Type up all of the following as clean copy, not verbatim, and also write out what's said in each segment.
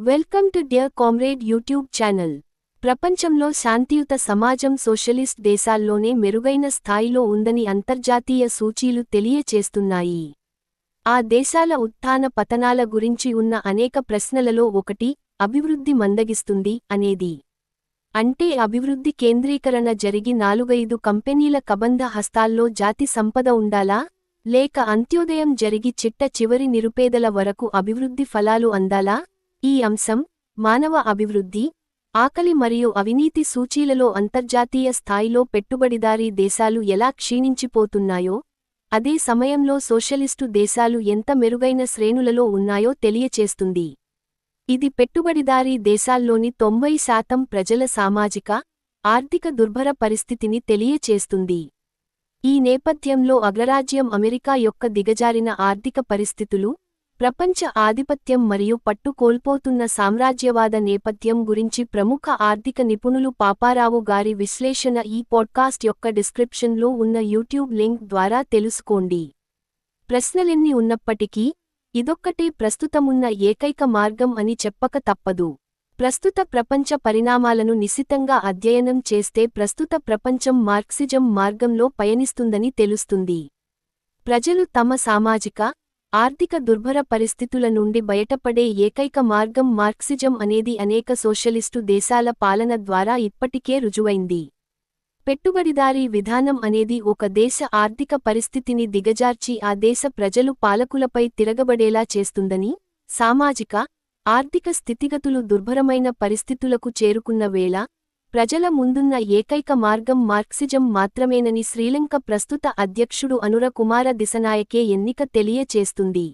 Welcome to dear comrade YouTube channel. ప్రపంచంలో శాంతియుత సమాజం సోషలిస్ట్ దేశాల్లోనే మెరుగైన స్థాయిలో ఉందని అంతర్జాతీయ సూచీలు తెలియచేస్తున్నాయి. ఆ దేశాల ఉత్థాన పతనాల గురించి ఉన్న అనేక ప్రశ్నలలో ఒకటి అభివృద్ధి మందగిస్తుంది అనేది. అంటే అభివృద్ధి కేంద్రీకరణ జరిగి 4-5 కంపెనీల కబంధ హస్తాల్లో జాతి సంపద ఉండాలా, లేక అంత్యోదయం జరిగి చిట్ట చివరి నిరుపేదల వరకు అభివృద్ధి ఫలాలు అందాలా? ఈ అంశం మానవ అభివృద్ధి, ఆకలి మరియు అవినీతి సూచీలలో అంతర్జాతీయ స్థాయిలో పెట్టుబడిదారీ దేశాలు ఎలా క్షీణించిపోతున్నాయో, అదే సమయంలో సోషలిస్టు దేశాలు ఎంత మెరుగైన శ్రేణులలో ఉన్నాయో తెలియచేస్తుంది. ఇది పెట్టుబడిదారీ దేశాల్లోని 90% ప్రజల సామాజిక, ఆర్థిక దుర్భర పరిస్థితిని తెలియచేస్తుంది. ఈ నేపథ్యంలో అగ్రరాజ్యం అమెరికా యొక్క దిగజారిన ఆర్థిక పరిస్థితులు, ప్రపంచ ఆధిపత్యం మరియు పట్టు కోల్పోతున్న సామ్రాజ్యవాద నేపథ్యం గురించి ప్రముఖ ఆర్థిక నిపుణులు పాపారావు గారి విశ్లేషణ ఈ పాడ్కాస్ట్ యొక్క డిస్క్రిప్షన్లో ఉన్న యూట్యూబ్ లింక్ ద్వారా తెలుసుకోండి. ప్రశ్నలెన్ని ఉన్నప్పటికీ, ఇదొక్కటే ప్రస్తుతమున్న ఏకైక మార్గం అని చెప్పక తప్పదు. ప్రస్తుత ప్రపంచ పరిణామాలను నిశితంగా అధ్యయనం చేస్తే ప్రస్తుత ప్రపంచం మార్క్సిజం మార్గంలో పయనిస్తుందని తెలుస్తుంది. ప్రజలు తమ సామాజిక, ఆర్థిక దుర్భర పరిస్థితుల నుండి బయటపడే ఏకైక మార్గం మార్క్సిజం అనేది అనేక సోషలిస్టు దేశాల పాలన ద్వారా ఇప్పటికే రుజువైంది. పెట్టుబడిదారీ విధానం అనేది ఒక దేశ ఆర్థిక పరిస్థితిని దిగజార్చి ఆ దేశ ప్రజలు పాలకులపై తిరగబడేలా చేస్తుందని, సామాజిక, ఆర్థిక స్థితిగతులు దుర్భరమైన పరిస్థితులకు చేరుకున్న వేళ, ప్రజల ముందున్న ఏకైక మార్గం మార్క్సిజం మాత్రమేనని శ్రీలంక ప్రస్తుత అధ్యక్షుడు అనుర కుమార దిశనాయకే ఎన్నిక తెలియచేస్తుంది.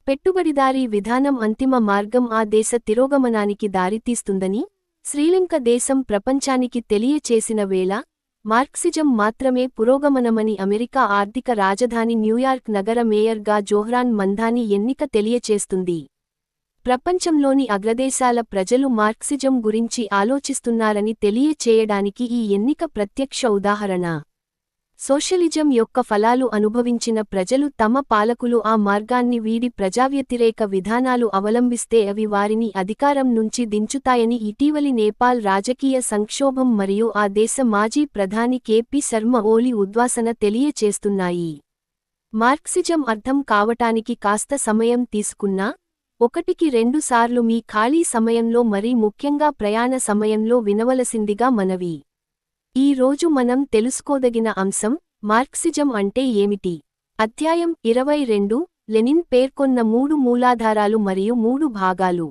పెట్టుబడిదారీ విధానం అంతిమ మార్గం ఆ దేశ తిరోగమనానికి దారితీస్తుందని శ్రీలంక దేశం ప్రపంచానికి తెలియచేసిన వేళ, మార్క్సిజం మాత్రమే పురోగమనమని అమెరికా ఆర్థిక రాజధాని న్యూయార్క్ నగర మేయర్గా జోహ్రాన్ మంధాని ఎన్నిక తెలియచేస్తుంది. ప్రపంచంలోని అగ్రదేశాల ప్రజలు మార్క్సిజం గురించి ఆలోచిస్తున్నారని తెలియచేయడానికి ఈ ఎన్నిక ప్రత్యక్ష ఉదాహరణ. సోషలిజం యొక్క ఫలాలు అనుభవించిన ప్రజలు తమ పాలకులు ఆ మార్గాన్ని వీడి ప్రజావ్యతిరేక విధానాలు అవలంబిస్తే అవి వారిని అధికారం నుంచి దించుతాయని ఇటీవలి నేపాల్ రాజకీయ సంక్షోభం మరియు ఆ దేశ మాజీ ప్రధాని కెపి శర్మ ఓలి ఉద్వాసన తెలియచేస్తున్నాయి. మార్క్సిజం అర్థం కావటానికి కాస్త సమయం తీసుకున్నా, 1-2 సార్లు మీ ఖాళీ సమయంలో మరీ ముఖ్యంగా ప్రయాణ సమయంలో వినవలసిందిగా మనవి. ఈ రోజు మనం తెలుసుకోదగిన అంశం మార్క్సిజం అంటే ఏమిటి. అధ్యాయం 22 లెనిన్ పేర్కొన్న 3 మూలాధారాలు మరియు 3 భాగాలు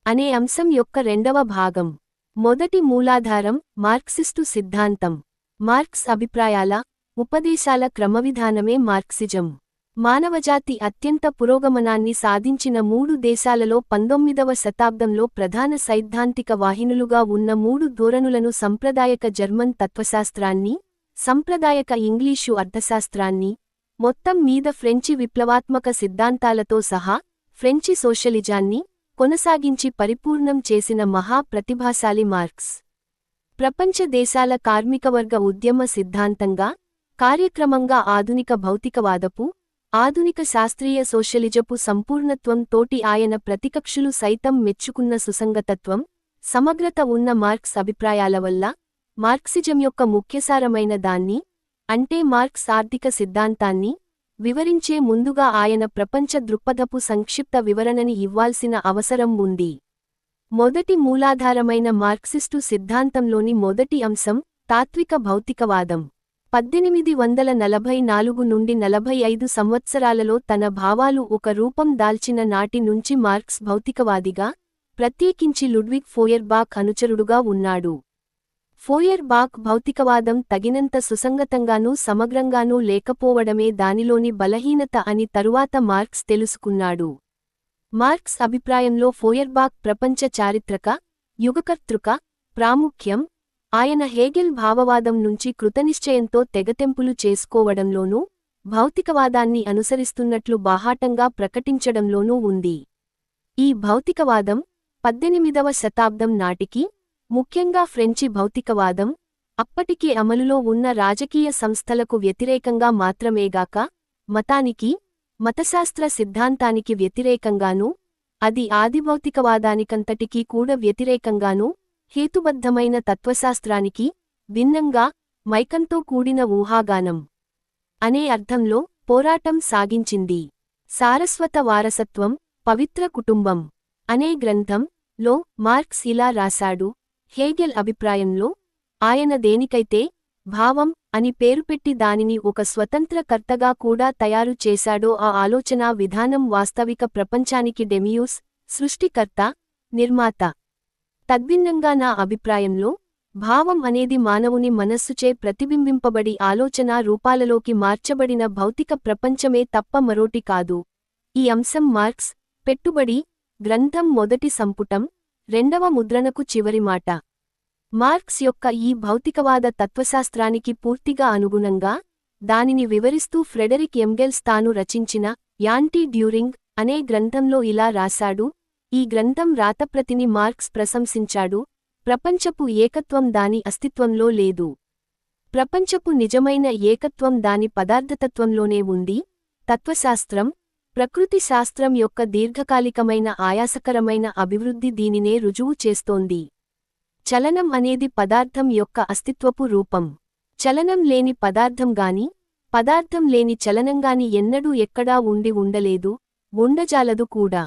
అనే అంశం యొక్క 2వ భాగం. మొదటి మూలాధారం మార్క్సిస్టు సిద్ధాంతం. మార్క్స్ అభిప్రాయాల, ఉపదేశాల క్రమవిధానమే మార్క్సిజం. మానవజాతి అత్యంత పురోగమనాన్ని సాధించిన 3 దేశాలలో 19వ శతాబ్దంలో ప్రధాన సైద్ధాంతిక వాహినులుగా ఉన్న 3 ధోరణులను సంప్రదాయక జర్మన్ తత్వశాస్త్రాన్ని, సంప్రదాయక ఇంగ్లీషు అర్థశాస్త్రాన్ని, మొత్తం మీద ఫ్రెంచి విప్లవాత్మక సిద్ధాంతాలతో సహా ఫ్రెంచి సోషలిజాన్ని కొనసాగించి పరిపూర్ణం చేసిన మహా ప్రతిభాశాలి మార్క్స్. ప్రపంచ దేశాల కార్మికవర్గ ఉద్యమ సిద్ధాంతంగా, కార్యక్రమంగా ఆధునిక భౌతికవాదపు, ఆధునిక శాస్త్రీయ సోషలిజపు సంపూర్ణత్వం తోటి ఆయన ప్రతికక్షులు సైతం మెచ్చుకున్న సుసంగతత్వం, సమగ్రత ఉన్న మార్క్స్ అభిప్రాయాల వల్ల, మార్క్సిజం యొక్క ముఖ్యసారమైన దాన్ని, అంటే మార్క్స్ ఆర్థిక సిద్ధాంతాన్ని, వివరించే ముందుగా ఆయన ప్రపంచ దృక్పథపు సంక్షిప్త వివరణని ఇవ్వాల్సిన అవసరం ఉంది. మొదటి మూలాధారమైన మార్క్సిస్టు సిద్ధాంతంలోని మొదటి అంశం తాత్విక భౌతికవాదం. 1844 నుండి 45 సంవత్సరాలలో తన భావాలు ఒక రూపం దాల్చిన నాటి నుంచి మార్క్స్ భౌతికవాదిగా, ప్రత్యేకించి లుడ్విగ్ ఫోయర్బాక్ అనుచరుడుగా ఉన్నాడు. ఫోయర్బాక్ భౌతికవాదం తగినంత సుసంగతంగానూ సమగ్రంగానూ లేకపోవడమే దానిలోని బలహీనత అని తరువాత మార్క్స్ తెలుసుకున్నాడు. మార్క్స్ అభిప్రాయంలో ఫోయర్బాక్ ప్రపంచ చారిత్రక, యుగకర్తృక ప్రాముఖ్యం, ఆయన హేగెల్ భావవాదం నుంచి కృతనిశ్చయంతో తెగతెంపులు చేసుకోవడంలోనూ, భౌతికవాదాన్ని అనుసరిస్తున్నట్లు బాహాటంగా ప్రకటించడంలోనూ ఉంది. ఈ భౌతికవాదం 18వ శతాబ్దం నాటికి, ముఖ్యంగా ఫ్రెంచి భౌతికవాదం, అప్పటికే అమలులో ఉన్న రాజకీయ సంస్థలకు వ్యతిరేకంగా మాత్రమేగాక, మతానికి, మతశాస్త్ర సిద్ధాంతానికి వ్యతిరేకంగానూ, అది ఆదిభౌతికవాదానికంతటికీ కూడా వ్యతిరేకంగానూ హేతుబద్ధమైన తత్వశాస్త్రానికి భిన్నంగా మైకంతో కూడిన ఊహాగానం అనే అర్థంలో పోరాటం సాగించింది. సారస్వత వారసత్వం, పవిత్ర కుటుంబం అనే గ్రంథం లో మార్క్స్ ఇలా రాశాడు. హేగెల్ అభిప్రాయంలో ఆయన దేనికైతే భావం అని పేరుపెట్టి దానిని ఒక స్వతంత్ర కర్తగా కూడా తయారు చేశాడో ఆ ఆలోచనా విధానం వాస్తవిక ప్రపంచానికి డెమియూస్, సృష్టికర్త, నిర్మాత. తద్భిన్నంగా నా అభిప్రాయంలో భావం అనేది మానవుని మనస్సుచే ప్రతిబింబింపబడి ఆలోచనా రూపాలలోకి మార్చబడిన భౌతిక ప్రపంచమే తప్ప మరోటి కాదు. ఈ అంశం మార్క్స్ పెట్టుబడి గ్రంథం మొదటి సంపుటం 2వ ముద్రణకు చివరి మాట. మార్క్స్ యొక్క ఈ భౌతికవాద తత్వశాస్త్రానికి పూర్తిగా అనుగుణంగా దానిని వివరిస్తూ ఫ్రెడరిక్ ఎంగెల్స్ తాను రచించిన యాంటీ డ్యూరింగ్ అనే గ్రంథంలో ఇలా రాశాడు. ఈ గ్రంథం రాతప్రతిని మార్క్స్ ప్రశంసించాడు. ప్రపంచపు ఏకత్వం దాని అస్తిత్వంలో లేదు. ప్రపంచపు నిజమైన ఏకత్వం దాని పదార్థతత్వంలోనే ఉంది. తత్వశాస్త్రం, ప్రకృతి శాస్త్రం యొక్క దీర్ఘకాలికమైన ఆయాసకరమైన అభివృద్ధి దీనినే రుజువు చేస్తోంది. చలనం అనేది పదార్థం యొక్క అస్తిత్వపు రూపం. చలనం లేని పదార్థంగాని, పదార్థం లేని చలనంగాని ఎన్నడూ ఎక్కడా ఉండి ఉండలేదు, ఉండజాలదు కూడా.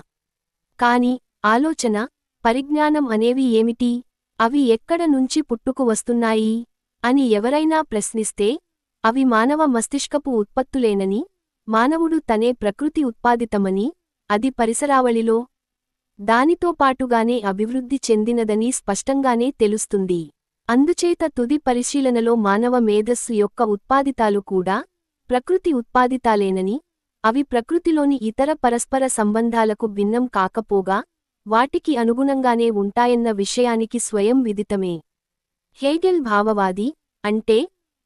కాని ఆలోచన, పరిజ్ఞానం అనేవి ఏమిటి? అవి ఎక్కడ నుంచి పుట్టుకు వస్తున్నాయి అని ఎవరైనా ప్రశ్నిస్తే అవి మానవ మస్తిష్కపు ఉత్పత్తులేనని, మానవుడు తనే ప్రకృతి ఉత్పాదితమని, అది పరిసరావళిలో దానితో పాటుగానే అభివృద్ధి చెందినదని స్పష్టంగానే తెలుస్తుంది. అందుచేత తుది పరిశీలనలో మానవ మేధస్సు యొక్క ఉత్పాదితాలు కూడా ప్రకృతి ఉత్పాదితాలేనని, అవి ప్రకృతిలోని ఇతర పరస్పర సంబంధాలకు భిన్నం కాకపోగా వాటికి అనుగుణంగానే ఉంటాయన్న విషయానికి స్వయం విదితమే. హేగెల్ భావవాది అంటే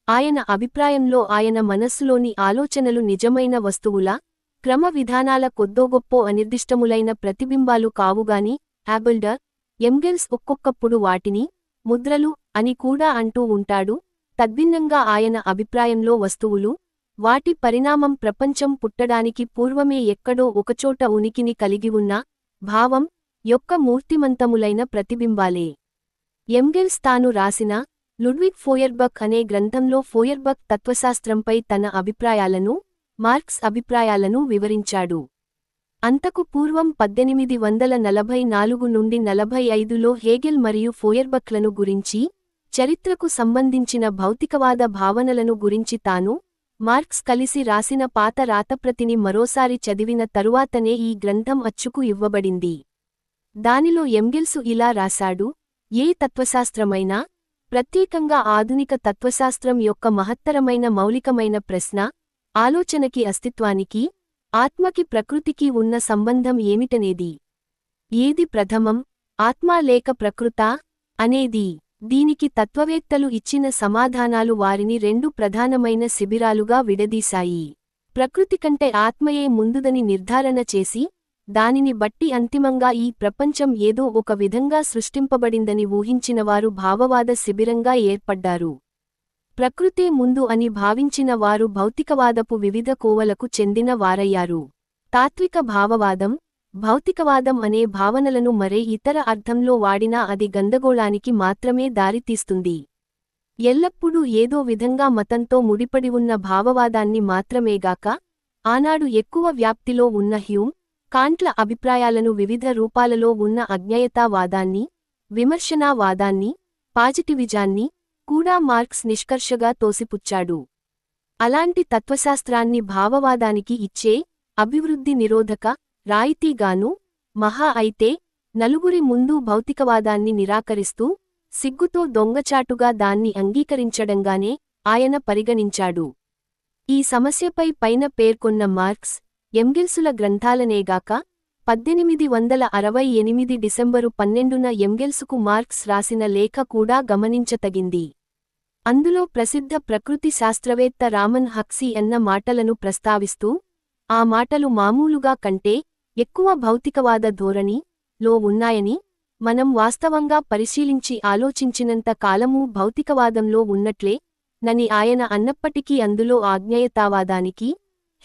ఆయన అభిప్రాయంలో ఆయన మనస్సులోని ఆలోచనలు నిజమైన వస్తువుల క్రమ విధానాల కొద్దోగొప్పో అనిర్దిష్టములైన ప్రతిబింబాలు కావుగాని, ఆబెల్డర్, ఎంగెల్స్ ఒక్కొక్కప్పుడు వాటిని ముద్రలు అని కూడా అంటూ ఉంటాడు. తద్భిన్నంగా ఆయన అభిప్రాయంలో వస్తువులు, వాటి పరిణామం ప్రపంచం పుట్టడానికి పూర్వమే ఎక్కడో ఒకచోట ఉనికిని కలిగి ఉన్న భావం యొక్క మూర్తిమంతములైన ప్రతిబింబాలే. ఎంగెల్స్ తాను రాసిన లుడ్విగ్ ఫోయర్బక్ అనే గ్రంథంలో ఫోయర్బక్ తత్వశాస్త్రంపై తన అభిప్రాయాలను, మార్క్స్ అభిప్రాయాలను వివరించాడు. అంతకు పూర్వం 1844 నుండి 45లో హేగెల్ మరియు ఫోయర్బక్లను గురించి, చరిత్రకు సంబంధించిన భౌతికవాద భావనలను గురించి తాను, మార్క్స్ కలిసి రాసిన పాత రాతప్రతిని మరోసారి చదివిన తరువాతనే ఈ గ్రంథం అచ్చుకు ఇవ్వబడింది. దానిలో ఎంగెల్సు ఇలా రాశాడు. ఏ తత్వశాస్త్రమైనా, ప్రత్యేకంగా ఆధునిక తత్వశాస్త్రం యొక్క మహత్తరమైన మౌలికమైన ప్రశ్న, ఆలోచనకి అస్తిత్వానికి, ఆత్మకి ప్రకృతికి ఉన్న సంబంధం ఏమిటనేది. ఏది ప్రథమం, ఆత్మా లేక ప్రకృతా అనేది. దీనికి తత్వవేత్తలు ఇచ్చిన సమాధానాలు వారిని 2 ప్రధానమైన శిబిరాలుగా విడదీశాయి. ప్రకృతి కంటే ఆత్మయే ముందుదని నిర్ధారణ చేసి, దానిని బట్టి అంతిమంగా ఈ ప్రపంచం ఏదో ఒక విధంగా సృష్టింపబడిందని ఊహించినవారు భావవాద శిబిరంగా ఏర్పడ్డారు. ప్రకృతే ముందు అని భావించిన వారు భౌతికవాదపు వివిధ కోవలకు చెందిన వారయ్యారు. తాత్విక భావవాదం, భౌతికవాదం అనే భావనలను మరే ఇతర అర్థంలో వాడినా అది గందగోళానికి మాత్రమే దారితీస్తుంది. ఎల్లప్పుడూ ఏదో విధంగా మతంతో ముడిపడి ఉన్న భావవాదాన్ని మాత్రమేగాక, ఆనాడు ఎక్కువ వ్యాప్తిలో ఉన్న హ్యూమ్, కాంట్ల అభిప్రాయాలను వివిధ రూపాలలో ఉన్న అజ్ఞేయతావాదాన్ని, విమర్శనావాదాన్ని, పాజిటివిజాన్ని కూడా మార్క్స్ నిష్కర్షగా తోసిపుచ్చాడు. అలాంటి తత్వశాస్త్రాన్ని భావవాదానికి ఇచ్చే అభివృద్ధి నిరోధక రాయితీగాను, మహా అయితే నలుగురి ముందు భౌతికవాదాన్ని నిరాకరిస్తూ సిగ్గుతో దొంగచాటుగా దాన్ని అంగీకరించడంగానే ఆయన పరిగణించాడు. ఈ సమస్యపై పైన పేర్కొన్న మార్క్స్, ఎంగెల్సుల గ్రంథాలనేగాక 1868 డిసెంబరు 12న ఎంగెల్సుకు మార్క్స్ రాసిన లేఖ కూడా గమనించతగింది. అందులో ప్రసిద్ధ ప్రకృతి శాస్త్రవేత్త రామన్ హక్సీ అన్న మాటలను ప్రస్తావిస్తూ, ఆ మాటలు మామూలుగా కంటే ఎక్కువ భౌతికవాద ధోరణి లో ఉన్నాయని, మనం వాస్తవంగా పరిశీలించి ఆలోచించినంత కాలమూ భౌతికవాదంలో ఉన్నట్లే నని ఆయన అన్నప్పటికీ అందులో ఆజ్ఞేయతావాదానికి,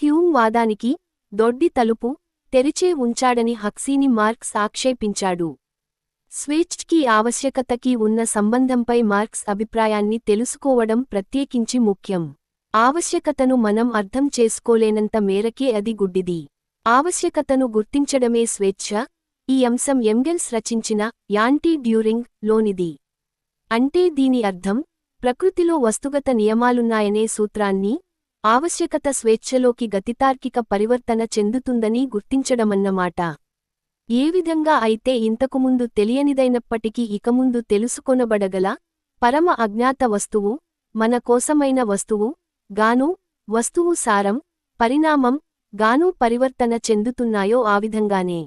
హ్యూమ్ వాదానికి దొడ్డి తలుపు తెరిచే ఉంచాడని హక్సీని మార్క్స్ ఆక్షేపించాడు. స్వేచ్ఛకి ఆవశ్యకతకి ఉన్న సంబంధంపై మార్క్స్ అభిప్రాయాన్ని తెలుసుకోవడం ప్రత్యేకించి ముఖ్యం. ఆవశ్యకతను మనం అర్థం చేసుకోలేనంత మేరకే అది గుడ్డిది. ఆవశ్యకతను గుర్తించడమే స్వేచ్ఛ. ఈ అంశం ఎంగెల్స్ రచించిన యాంటీ డ్యూరింగ్ లోనిది. అంటే దీని అర్థం ప్రకృతిలో వస్తుగత నియమాలున్నాయనే సూత్రాన్ని, ఆవశ్యకత స్వేచ్ఛలోకి గతితార్కిక పరివర్తన చెందుతుందని గుర్తించడమన్నమాట. ఏ విధంగా అయితే ఇంతకుముందు తెలియనిదైనప్పటికీ ఇకముందు తెలుసుకొనబడగల పరమ అజ్ఞాత వస్తువు, మన కోసమైన వస్తువు గాను, వస్తువు సారం, పరిణామం గాను పరివర్తన చెందుతున్నాయో ఆవిధంగానే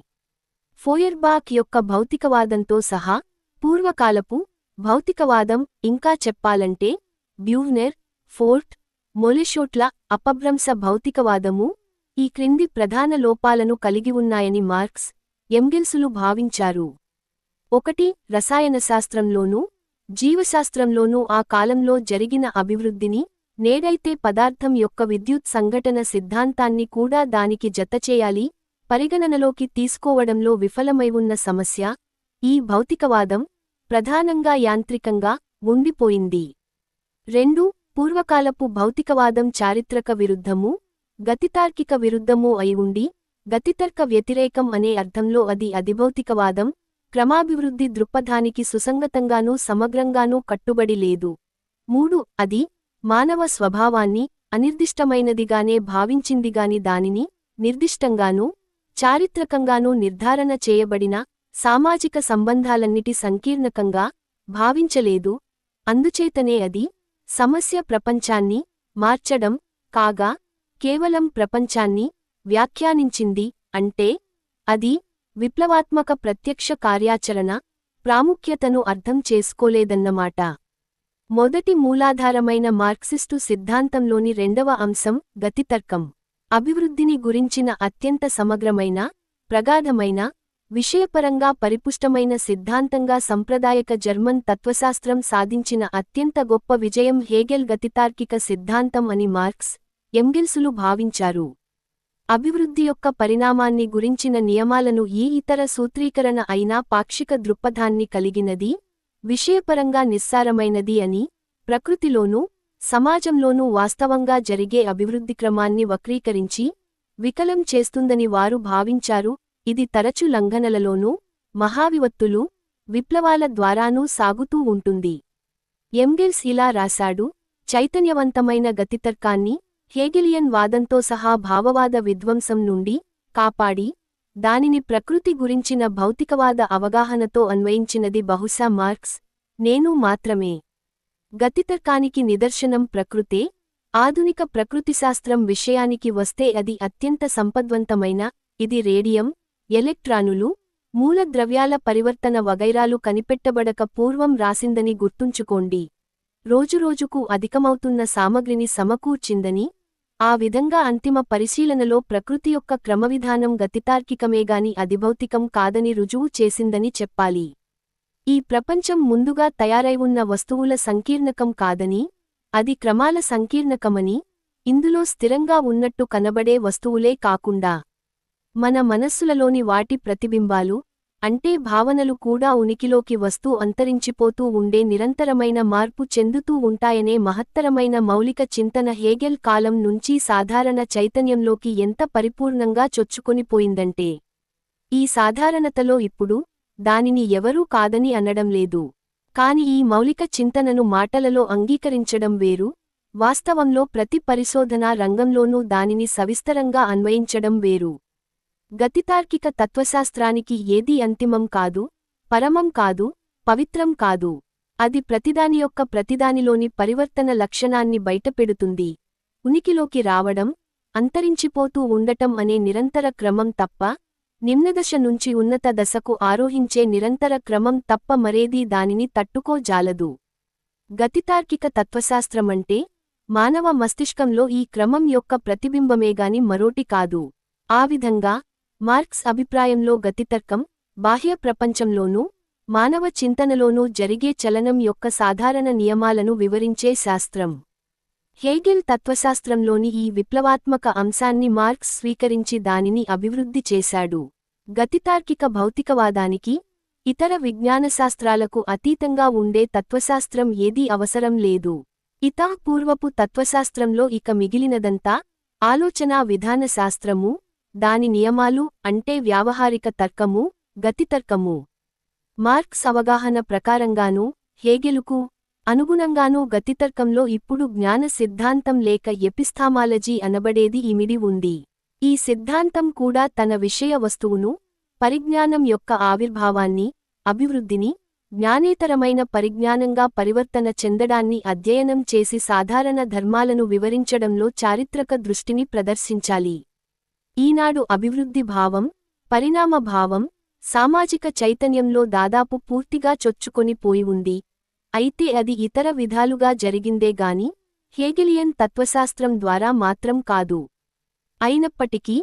ఫోయర్బాక్ యొక్క భౌతికవాదంతో సహా పూర్వకాలపు భౌతికవాదం, ఇంకా చెప్పాలంటే బ్యూవ్నెర్, ఫోర్ట్, మొలెషోట్ల అపభ్రంశ భౌతికవాదము ఈ క్రింది ప్రధాన లోపాలను కలిగి ఉన్నాయని మార్క్స్, ఎంగెల్సులు భావించారు. 1. రసాయనశాస్త్రంలోనూ జీవశాస్త్రంలోనూ ఆ కాలంలో జరిగిన అభివృద్ధిని, నేడైతే పదార్థం యొక్క విద్యుత్ సంఘటన సిద్ధాంతాన్ని కూడా దానికి జతచేయాలి పరిగణనలోకి తీసుకోవడంలో విఫలమైవున్న సమస్య. ఈ భౌతికవాదం ప్రధానంగా యాంత్రికంగా ఉండిపోయింది. 2. పూర్వకాలపు భౌతికవాదం చారిత్రక విరుద్ధమూ, గతితార్కిక విరుద్ధమూ అయి ఉండి, గతితర్క వ్యతిరేకం అనే అర్థంలో అది అధిభౌతికవాదం, క్రమాభివృద్ధి దృక్పథానికి సుసంగతంగానూ సమగ్రంగానూ కట్టుబడి లేదు. 3. అది మానవ స్వభావాన్ని అనిర్దిష్టమైనదిగానే భావించిందిగాని దానిని నిర్దిష్టంగానూ చారిత్రకంగానూ నిర్ధారణ చేయబడిన సామాజిక సంబంధాలన్నిటి సంకీర్ణకంగా భావించలేదు. అందుచేతనే అది సమస్య ప్రపంచాన్ని మార్చడం కాగా కేవలం ప్రపంచాన్ని వ్యాఖ్యానించింది. అంటే అది విప్లవాత్మక ప్రత్యక్ష కార్యాచరణ ప్రాముఖ్యతను అర్థం చేసుకోలేదన్నమాట. మొదటి మూలాధారమైన మార్క్సిస్టు సిద్ధాంతంలోని రెండవ అంశం గతితర్కం. అభివృద్ధిని గురించిన అత్యంత సమగ్రమైన, ప్రగాఢమైన, విషయపరంగా పరిపుష్టమైన సిద్ధాంతంగా సంప్రదాయక జర్మన్ తత్వశాస్త్రం సాధించిన అత్యంత గొప్ప విజయం హేగెల్ గతితార్కిక సిద్ధాంతం అని మార్క్స్, ఎంగెల్సులు భావించారు. అభివృద్ధి యొక్క పరిణామాన్ని గురించిన నియమాలను ఈ ఇతర సూత్రీకరణ అయినా పాక్షిక దృక్పథాన్ని కలిగినది, విషయపరంగా నిస్సారమైనది అని, ప్రకృతిలోనూ సమాజంలోనూ వాస్తవంగా జరిగే అభివృద్ధి క్రమాన్ని వక్రీకరించి వికలం చేస్తుందని వారు భావించారు. ఇది తరచు లంఘనలలోనూ, మహావిపత్తులు, విప్లవాల ద్వారానూ సాగుతూ ఉంటుంది. ఎంగెల్స్ ఇలా రాశాడు: చైతన్యవంతమైన గతితర్కాన్ని హేగెలియన్ వాదంతో సహా భావవాద విధ్వంసం నుండి కాపాడి, దానిని ప్రకృతి గురించిన భౌతికవాద అవగాహనతో అన్వయించినది బహుశా మార్క్స్, నేను మాత్రమే. గతితర్కానికి నిదర్శనం ప్రకృతే. ఆధునిక ప్రకృతిశాస్త్రం విషయానికి వస్తే అది అత్యంత సంపద్వంతమైన, ఇది రేడియం, ఎలక్ట్రానులు, మూలద్రవ్యాల పరివర్తన వగైరాలు కనిపెట్టబడక పూర్వం రాసిందని గుర్తుంచుకోండి. రోజురోజుకు అధికమవుతున్న సామగ్రిని సమకూర్చిందని, ఆ విధంగా అంతిమ పరిశీలనలో ప్రకృతి యొక్క క్రమవిధానం గతితార్కికమేగాని అధిభౌతికం కాదని రుజువు చేసిందని చెప్పాలి. ఈ ప్రపంచం ముందుగా తయారైవున్న వస్తువుల సంకీర్ణకం కాదని, అది క్రమాల సంకీర్ణకమని, ఇందులో స్థిరంగా ఉన్నట్టు కనబడే వస్తువులే కాకుండా మన మనస్సులలోని వాటి ప్రతిబింబాలు, అంటే భావనలు కూడా ఉనికిలోకి వస్తూ అంతరించిపోతూ ఉండే నిరంతరమైన మార్పు చెందుతూ ఉంటాయనే మహత్తరమైన మౌలిక చింతన హేగెల్ కాలం నుంచి సాధారణ చైతన్యంలోకి ఎంత పరిపూర్ణంగా చొచ్చుకొనిపోయిందంటే, ఈ సాధారణతలో ఇప్పుడు దానిని ఎవరూ కాదని అనడం లేదు. కాని ఈ మౌలిక చింతనను మాటలలో అంగీకరించడం వేరు, వాస్తవంలో ప్రతి పరిశోధనా రంగంలోనూ దానిని సవిస్తరంగా అన్వయించడం వేరు. గతితార్కిక తత్వశాస్త్రానికి ఏదీ అంతిమం కాదు, పరమం కాదు, పవిత్రం కాదు. అది ప్రతిదాని యొక్క ప్రతిదానిలోని పరివర్తన లక్షణాన్ని బయటపెడుతుంది. ఉనికిలోకి రావడం, అంతరించిపోతూ ఉండటం అనే నిరంతర క్రమం తప్ప, నిమ్నదశ నుంచి ఉన్నత దశకు ఆరోహించే నిరంతర క్రమం తప్ప మరేదీ దానిని తట్టుకోజాలదు. గతితార్కిక తత్వశాస్త్రమంటే మానవ మస్తిష్కంలో ఈ క్రమం యొక్క ప్రతిబింబమేగాని మరోటి కాదు. ఆ విధంగా మార్క్స్ అభిప్రాయంలో గతితర్కం బాహ్య ప్రపంచంలోనూ, మానవ చింతనలోనూ జరిగే చలనం యొక్క సాధారణ నియమాలను వివరించే శాస్త్రం. హేగెల్ తత్వశాస్త్రంలోని ఈ విప్లవాత్మక అంశాన్ని మార్క్స్ స్వీకరించి దానిని అభివృద్ధి చేశాడు. గతితార్కిక భౌతికవాదానికి, ఇతర విజ్ఞానశాస్త్రాలకు అతీతంగా ఉండే తత్వశాస్త్రం ఏదీ అవసరం లేదు. పూర్వపు తత్వశాస్త్రంలో ఇక మిగిలినదంతా ఆలోచనా విధాన శాస్త్రము, దాని నియమాలు అంటే వ్యావహారిక తర్కము, గతితర్కము. మార్క్స్ అవగాహన ప్రకారంగానూ, హేగెలుకు అనుగుణంగానూ గతితర్కంలో ఇప్పుడు జ్ఞాన సిద్ధాంతం లేక ఎపిస్థామాలజీ అనబడేది ఇమిడి ఉంది. ఈ సిద్ధాంతం కూడా తన విషయ వస్తువును, పరిజ్ఞానం యొక్క ఆవిర్భావాన్ని, అభివృద్ధిని, జ్ఞానేతరమైన పరిజ్ఞానంగా పరివర్తన చెందడాన్ని అధ్యయనం చేసి సాధారణ ధర్మాలను వివరించడంలో చారిత్రక దృష్టిని ప్రదర్శించాలి. ఈనాడు అభివృద్ధి భావం, పరిణామ భావం సామాజిక చైతన్యంలో దాదాపు పూర్తిగా చొచ్చుకొని పోయి ఉంది. అయితే అది ఇతర విధాలుగా జరిగిందే గాని హేగెలియన్ తత్వశాస్త్రం ద్వారా మాత్రం కాదు. అయినప్పటికీ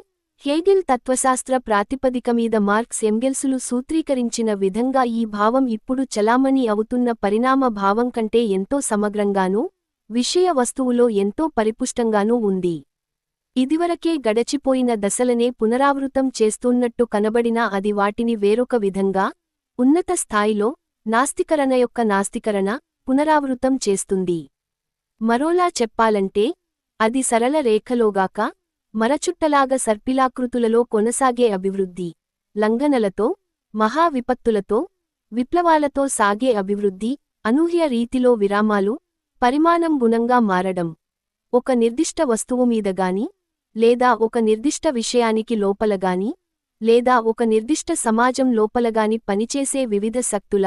హేగెల్ తత్వశాస్త్ర ప్రాతిపదికమీద మార్క్స్ ఎంగెల్సులు సూత్రీకరించిన విధంగా ఈ భావం ఇప్పుడు చలామణి అవుతున్న పరిణామ భావం కంటే ఎంతో సమగ్రంగానూ, విషయ వస్తువులో ఎంతో పరిపుష్టంగానూ ఉంది. ఇదివరకే గడచిపోయిన దశలనే పునరావృతం చేస్తున్నట్టు కనబడినా అది వాటిని వేరొక విధంగా, ఉన్నత స్థాయిలో, నాస్తికరణ యొక్క నాస్తికరణ, పునరావృతం చేస్తుంది. మరోలా చెప్పాలంటే, అది సరళ రేఖలోగాక, మరచుట్టలాగ సర్పిలాకృతులలో కొనసాగే అభివృద్ధి, లంఘనలతో, మహా విపత్తులతో, విప్లవాలతో సాగే అభివృద్ధి, అనూహ్య రీతిలో విరామాలు, పరిమాణం గుణంగా మారడం, ఒక నిర్దిష్ట వస్తువుమీదగాని, లేదా ఒక నిర్దిష్ట విషయానికి లోపలగాని, లేదా ఒక నిర్దిష్ట సమాజం లోపలగాని పనిచేసే వివిధ శక్తుల,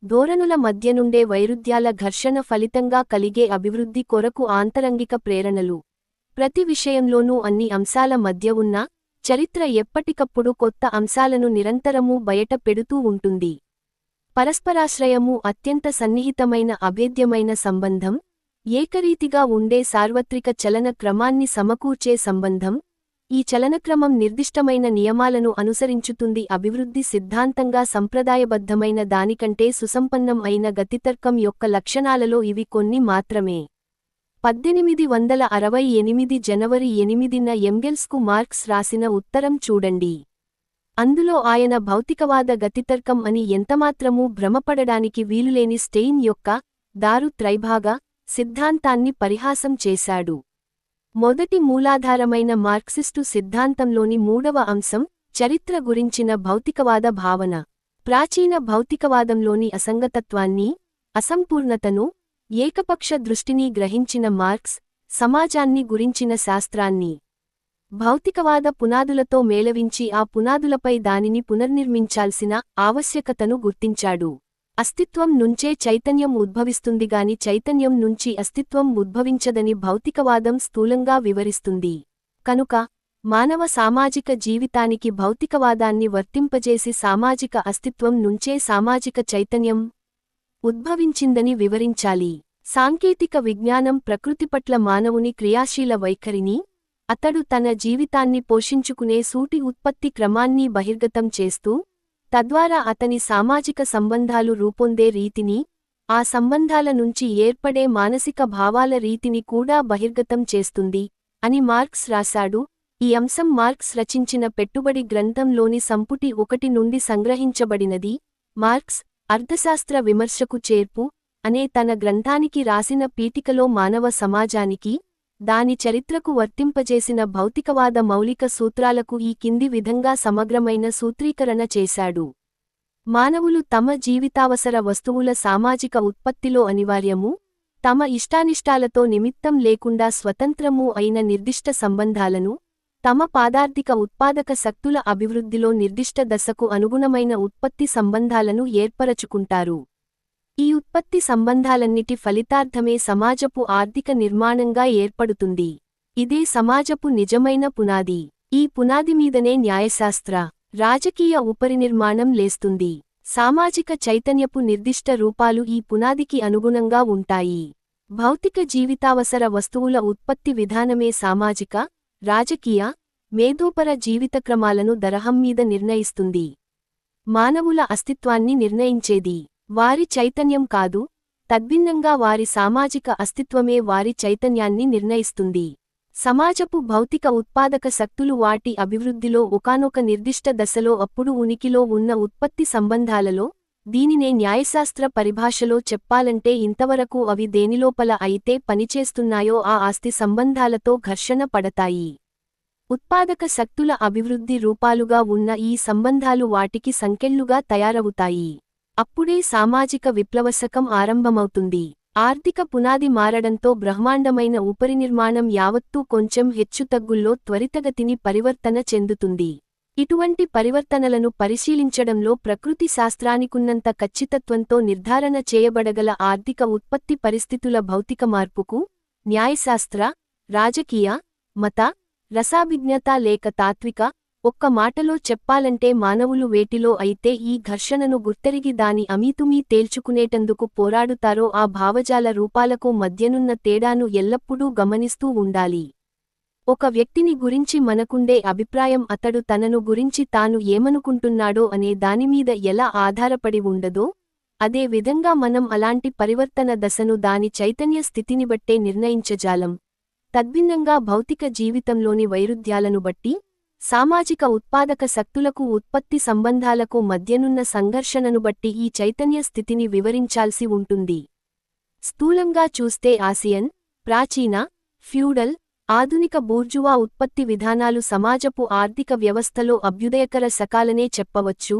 ధోరణుల మధ్యనుండే వైరుధ్యాల ఘర్షణ ఫలితంగా కలిగే అభివృద్ధి కొరకు ఆంతరంగిక ప్రేరణలు. ప్రతి విషయంలోనూ అన్ని అంశాల మధ్య ఉన్న చరిత్ర ఎప్పటికప్పుడు కొత్త అంశాలను నిరంతరమూ బయట పెడుతూ ఉంటుంది. పరస్పరాశ్రయము, అత్యంత సన్నిహితమైన అభేద్యమైన సంబంధం, ఏకరీతిగా ఉండే సార్వత్రిక చలన క్రమాన్ని సమకూర్చే సంబంధం, ఈ చలనక్రమం నిర్దిష్టమైన నియమాలను అనుసరించుతుంది. అభివృద్ధి సిద్ధాంతంగా సంప్రదాయబద్ధమైన దానికంటే సుసంపన్నం అయిన గతితర్కం యొక్క లక్షణాలలో ఇవి కొన్ని మాత్రమే. 1868 జనవరి 8న ఎంగెల్స్కు మార్క్స్ రాసిన ఉత్తరం చూడండి. అందులో ఆయన భౌతికవాద గతితర్కం అని ఎంతమాత్రమూ భ్రమపడడానికి వీలులేని స్టెయిన్ యొక్క దారు త్రైభాగ సిద్ధాంతాన్ని పరిహాసం చేశాడు. మొదటి మూలాధారమైన మార్క్సిస్టు సిద్ధాంతంలోని మూడవ అంశం చరిత్ర గురించిన భౌతికవాద భావన. ప్రాచీన భౌతికవాదంలోని అసంగతత్వాన్ని, అసంపూర్ణతను, ఏకపక్ష దృష్టిని గ్రహించిన మార్క్స్, సమాజాన్ని గురించిన శాస్త్రాన్ని భౌతికవాద పునాదులతో మేళవించి ఆ పునాదులపై దానిని పునర్నిర్మించాల్సిన ఆవశ్యకతను గుర్తించాడు. అస్తిత్వం నుంచే చైతన్యం ఉద్భవిస్తుందిగాని చైతన్యం నుంచి అస్తిత్వం ఉద్భవించదని భౌతికవాదం స్థూలంగా వివరిస్తుంది. కనుక మానవ సామాజిక జీవితానికి భౌతికవాదాన్ని వర్తింపజేసి సామాజిక అస్తిత్వం నుంచే సామాజిక చైతన్యం ఉద్భవించిందని వివరించాలి. సాంకేతిక విజ్ఞానం ప్రకృతి పట్ల మానవుని క్రియాశీల వైఖరిని, అతడు తన జీవితాన్ని పోషించుకునే సూటి ఉత్పత్తి క్రమాన్ని బహిర్గతం చేస్తూ, తద్వారా అతని సామాజిక సంబంధాలు రూపొందే రీతిని, ఆ సంబంధాల నుంచి ఏర్పడే మానసిక భావాల రీతిని కూడా బహిర్గతం చేస్తుంది అని మార్క్స్ రాశాడు. ఈ అంశం మార్క్స్ రచించిన పెట్టుబడి గ్రంథంలోని సంపుటి 1 నుండి సంగ్రహించబడినది. మార్క్స్ అర్థశాస్త్ర విమర్శకు చేర్పు అనే తన గ్రంథానికి రాసిన పీఠికలో మానవ సమాజానికి, దాని చరిత్రకు వర్తింపజేసిన భౌతికవాద మౌలిక సూత్రాలకు ఈ కింది విధంగా సమగ్రమైన సూత్రీకరణ చేశాడు. మానవులు తమ జీవితావసర వస్తువుల సామాజిక ఉత్పత్తిలో అనివార్యము, తమ ఇష్టానిష్టాలతో నిమిత్తం లేకుండా స్వతంత్రమూ అయిన నిర్దిష్ట సంబంధాలను, తమ పాదార్థిక ఉత్పాదక శక్తుల అభివృద్ధిలో నిర్దిష్ట దశకు అనుగుణమైన ఉత్పత్తి సంబంధాలను ఏర్పరచుకుంటారు. ఈ ఉత్పత్తి సంబంధాలన్నిటి ఫలితార్థమే సమాజపు ఆర్థిక నిర్మాణంగా ఏర్పడుతుంది. ఇదే సమాజపు నిజమైన పునాది. ఈ పునాదిమీదనే న్యాయశాస్త్ర, రాజకీయ ఉపరినిర్మాణం లేస్తుంది. సామాజిక చైతన్యపు నిర్దిష్ట రూపాలు ఈ పునాదికి అనుగుణంగా ఉంటాయి. భౌతిక జీవితావసర వస్తువుల ఉత్పత్తి విధానమే సామాజిక, రాజకీయ, మేధోపర జీవితక్రమాలను దరహంమీద నిర్ణయిస్తుంది. మానవుల అస్తిత్వాన్ని నిర్ణయించేది వారి చైతన్యం కాదు, తద్భిన్నంగా వారి సామాజిక అస్తిత్వమే వారి చైతన్యాన్ని నిర్ణయిస్తుంది. సమాజపు భౌతిక ఉత్పాదక శక్తులు వాటి అభివృద్ధిలో ఒకానొక నిర్దిష్ట దశలో అప్పుడు ఉనికిలో ఉన్న ఉత్పత్తి సంబంధాలలో, దీనినే న్యాయశాస్త్ర పరిభాషలో చెప్పాలంటే ఇంతవరకు అవి దేనిలోపల అయితే పనిచేస్తున్నాయో ఆ ఆస్తి సంబంధాలతో ఘర్షణ పడతాయి. ఉత్పాదక శక్తుల అభివృద్ధి రూపాలుగా ఉన్న ఈ సంబంధాలు వాటికి సంకెళ్లుగా తయారవుతాయి. అప్పుడే సామాజిక విప్లవశకం ఆరంభమవుతుంది. ఆర్థిక పునాది మారడంతో బ్రహ్మాండమైన ఉపరినిర్మాణం యావత్తూ కొంచెం హెచ్చుతగ్గుల్లో త్వరితగతిని పరివర్తన చెందుతుంది. ఇటువంటి పరివర్తనలను పరిశీలించడంలో ప్రకృతి శాస్త్రానికున్నంత ఖచ్చితత్వంతో నిర్ధారణ చేయబడగల ఆర్థిక ఉత్పత్తి పరిస్థితుల భౌతిక మార్పుకు, న్యాయశాస్త్ర, రాజకీయ, మత, రసాభిజ్ఞత లేక తాత్విక, ఒక్క మాటలో చెప్పాలంటే మానవులు వేటిలో అయితే ఈ ఘర్షణను గుర్తెరిగి దాని అమీతుమీ తేల్చుకునేటందుకు పోరాడుతారో ఆ భావజాల రూపాలకు మధ్యనున్న తేడాను ఎల్లప్పుడూ గమనిస్తూ ఉండాలి. ఒక వ్యక్తిని గురించి మనకుండే అభిప్రాయం అతడు తనను గురించి తాను ఏమనుకుంటున్నాడో అనే దానిమీద ఎలా ఆధారపడి ఉండదో, అదే విధంగా మనం అలాంటి పరివర్తన దశను దాని చైతన్య స్థితిని బట్టే నిర్ణయించజాలం. తద్భిన్నంగా భౌతిక జీవితంలోని వైరుధ్యాలను బట్టి, సామాజిక ఉత్పాదక శక్తులకు ఉత్పత్తి సంబంధాలకు మధ్యనున్న సంఘర్షణను బట్టి ఈ చైతన్య స్థితిని వివరించాల్సి ఉంటుంది. స్థూలంగా చూస్తే ఆసియన్, ప్రాచీన, ఫ్యూడల్, ఆధునిక బూర్జువా ఉత్పత్తి విధానాలు సమాజపు ఆర్థిక వ్యవస్థలో అభ్యుదయకర శకాలనే చెప్పవచ్చు.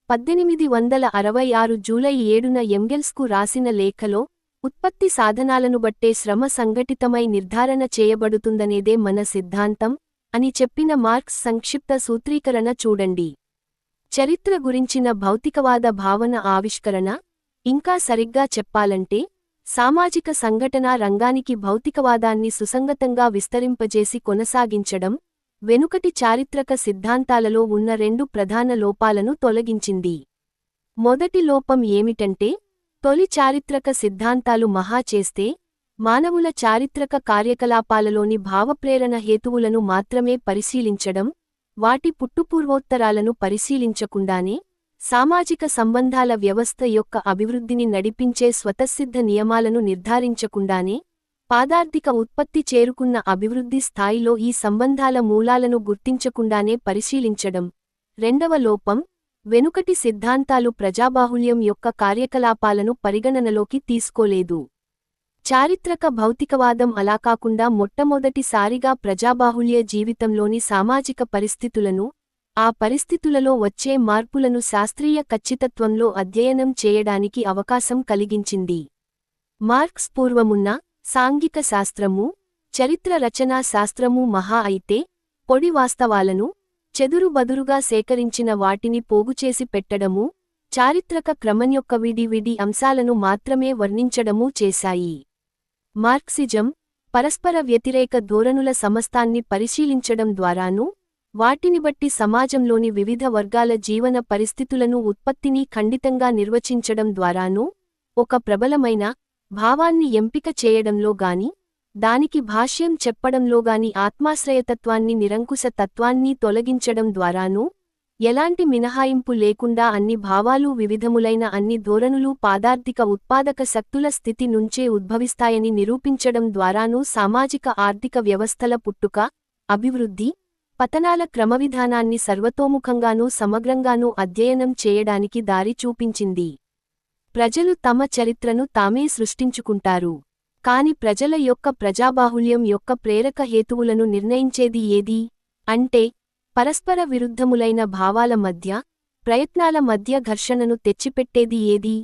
1866 జూలై 7న ఎంగెల్స్కు రాసిన లేఖలో, ఉత్పత్తి సాధనాలను బట్టే శ్రమ సంఘటితమై నిర్ధారణ చేయబడుతుందనేదే మన సిద్ధాంతం అని చెప్పిన మార్క్స్ సంక్షిప్త సూత్రీకరణ చూడండి. చరిత్ర గురించిన భౌతికవాద భావన ఆవిష్కరణ, ఇంకా సరిగ్గా చెప్పాలంటే, సామాజిక సంఘటనా రంగానికి భౌతికవాదాన్ని సుసంగతంగా విస్తరింపజేసి కొనసాగించడం, వెనుకటి చారిత్రక సిద్ధాంతాలలో ఉన్న రెండు ప్రధాన లోపాలను తొలగించింది. మొదటి లోపం ఏమిటంటే, తొలి చారిత్రక సిద్ధాంతాలు మహా చేస్తే, మానవుల చారిత్రక కార్యకలాపాలలోని భావప్రేరణ హేతువులను మాత్రమే పరిశీలించడం, వాటి పుట్టుపూర్వోత్తరాలను పరిశీలించకుండానే, సామాజిక సంబంధాల వ్యవస్థ యొక్క అభివృద్ధిని నడిపించే స్వతసిద్ధ నియమాలను నిర్ధారించకుండానే, పాదార్థిక ఉత్పత్తి చేరుకున్న అభివృద్ధి స్థాయిలో ఈ సంబంధాల మూలాలను గుర్తించకుండానే పరిశీలించడం. రెండవ లోపం, వెనుకటి సిద్ధాంతాలు ప్రజాబాహుళ్యం యొక్క కార్యకలాపాలను పరిగణనలోకి తీసుకోలేదు. చారిత్రక భౌతికవాదం అలా కాకుండా మొట్టమొదటిసారిగా ప్రజాబాహుళ్య జీవితంలోని సామాజిక పరిస్థితులను, ఆ పరిస్థితులలో వచ్చే మార్పులను శాస్త్రీయ ఖచ్చితత్వంలో అధ్యయనం చేయడానికి అవకాశం కలిగించింది. మార్క్స్ పూర్వమున్న సాంఘిక శాస్త్రము, చరిత్ర రచనా శాస్త్రము మహా అయితే, పొడి వాస్తవాలను, చెదురుబదురుగా సేకరించిన వాటిని పోగుచేసి పెట్టడమూ, చారిత్రక క్రమం యొక్క విడి అంశాలను మాత్రమే వర్ణించడమూ చేశాయి. మార్క్సిజం, పరస్పర వ్యతిరేక ధోరణుల సమస్తాన్ని పరిశీలించడం ద్వారానూ, వాటిని బట్టి సమాజంలోని వివిధ వర్గాల జీవన పరిస్థితులను ఉత్పత్తిని ఖండితంగా నిర్వచించడం ద్వారానూ, ఒక ప్రబలమైన భావాన్ని ఎంపిక చేయడంలో గాని, దానికి భాష్యం చెప్పడంలోగాని ఆత్మాశ్రయతత్వాన్ని నిరంకుశ తత్వాన్ని తొలగించడం ద్వారానూ, ఎలాంటి మినహాయింపు లేకుండా అన్ని భావాలు వివిధములైన అన్ని ధోరణులు పాదార్థిక ఉత్పాదక శక్తుల స్థితి నుంచే ఉద్భవిస్తాయని నిరూపించడం ద్వారానూ సామాజిక ఆర్థిక వ్యవస్థల పుట్టుక, అభివృద్ధి, పతనాల క్రమవిధానాన్ని సర్వతోముఖంగానూ సమగ్రంగానూ అధ్యయనం చేయడానికి దారి చూపించింది. ప్రజలు తమ చరిత్రను తామే సృష్టించుకుంటారు. కాని ప్రజల యొక్క ప్రజాబాహుళ్యం యొక్క ప్రేరక హేతువులను నిర్ణయించేది ఏది అంటే, పరస్పర విరుద్ధములైన భావాల మధ్య, ప్రయత్నాల మధ్య ఘర్షణను తెచ్చిపెట్టేది ఏది?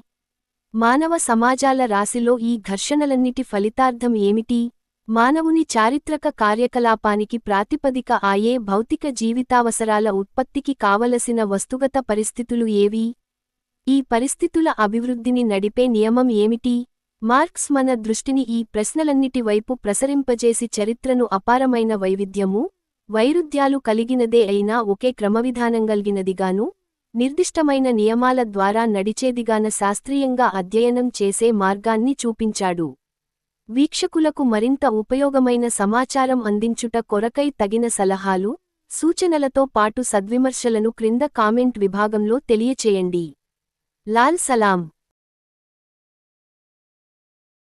మానవ సమాజాల రాశిలో ఈ ఘర్షణలన్నిటి ఫలితార్థం ఏమిటి? మానవుని చారిత్రక కార్యకలాపానికి ప్రాతిపదిక ఆయే భౌతిక జీవితావసరాల ఉత్పత్తికి కావలసిన వస్తుగత పరిస్థితులు ఏవి? ఈ పరిస్థితుల అభివృద్ధిని నడిపే నియమం ఏమిటి? మార్క్స్ మన దృష్టిని ఈ ప్రశ్నలన్నిటి వైపు ప్రసరింపజేసి చరిత్రను అపారమైన వైవిధ్యము, వైరుధ్యాలు కలిగినదే అయినా ఒకే క్రమవిధానంగల్గినదిగాను, నిర్దిష్టమైన నియమాల ద్వారా నడిచేదిగాన శాస్త్రీయంగా అధ్యయనం చేసే మార్గాన్ని చూపించాడు. వీక్షకులకు మరింత ఉపయోగమైన సమాచారం అందించుట కొరకై తగిన సలహాలు, సూచనలతో పాటు సద్విమర్శలను క్రింద కామెంట్ విభాగంలో తెలియచేయండి. లాల్ సలాం.